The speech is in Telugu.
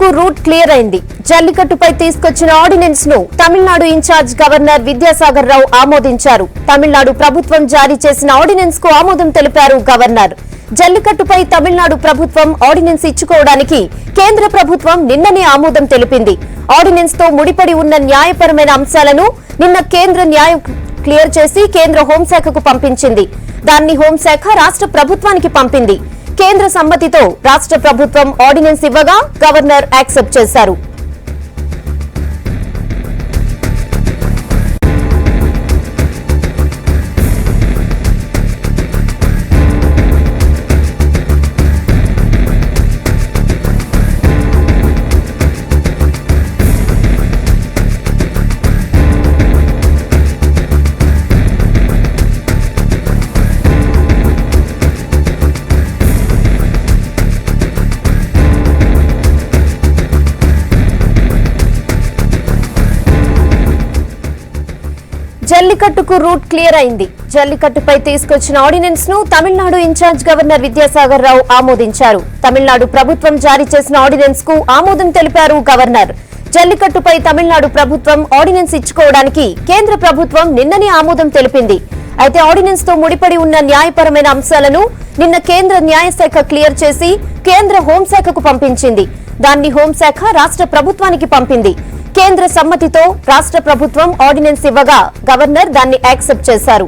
జల్లికట్టుకు రూట్ క్లియర్ అయింది. జల్లికట్టుపై తీసుకొచ్చిన ఆర్డినెన్స్ ను తమిళనాడు ఇన్ఛార్జ్ గవర్నర్ విద్యాసాగర్ రావు ఆమోదించారు. తమిళనాడు ప్రభుత్వం జారీ చేసిన ఆర్డినెన్స్ కు ఆమోదం తెలిపారు గవర్నర్. జల్లికట్టుపై తమిళనాడు ప్రభుత్వం ఆర్డినెన్స్ ఇచ్చుకోవడానికి కేంద్ర ప్రభుత్వం నిన్ననే ఆమోదం తెలిపింది. ఆర్డినెన్స్ తో ముడిపడి ఉన్న న్యాయపరమైన అంశాలను నిన్న కేంద్ర న్యాయం క్లియర్ చేసి కేంద్ర హోంశాఖకు పంపించింది. దాన్ని హోంశాఖ రాష్ట్ర ప్రభుత్వానికి పంపింది. కేంద్ర సమ్మతితో రాష్ట్ర ప్రభుత్వం ఆర్డినెన్స్ ఇవ్వగా గవర్నర్ యాక్సెప్ట్ చేశారు. జల్లికట్టుకు రూట్ క్లియర్ అయింది. జల్లికట్టుపై తీసుకొచ్చిన ఆర్డినెన్స్ ను తమిళనాడు ఇన్ఛార్జ్ గవర్నర్ విద్యాసాగర్ రావు ఆమోదించారు. తమిళనాడు ప్రభుత్వం జారీ చేసిన ఆర్డినెన్స్ కు ఆమోదం తెలిపారు గవర్నర్. జల్లికట్టుపై తమిళనాడు ప్రభుత్వం ఆర్డినెన్స్ ఇచ్చుకోవడానికి కేంద్ర ప్రభుత్వం నిన్ననే ఆమోదం తెలిపింది. అయితే ఆర్డినెన్స్ తో ముడిపడి ఉన్న న్యాయపరమైన అంశాలను నిన్న కేంద్ర న్యాయశాఖ క్లియర్ చేసి కేంద్ర హోంశాఖకు పంపించింది. దాన్ని హోంశాఖ రాష్ట్ర ప్రభుత్వానికి పంపింది. కేంద్ర సమ్మతితో రాష్ట్ర ప్రభుత్వం ఆర్డినెన్స్ ఇవ్వగా గవర్నర్ దాన్ని యాక్సెప్ట్ చేశారు.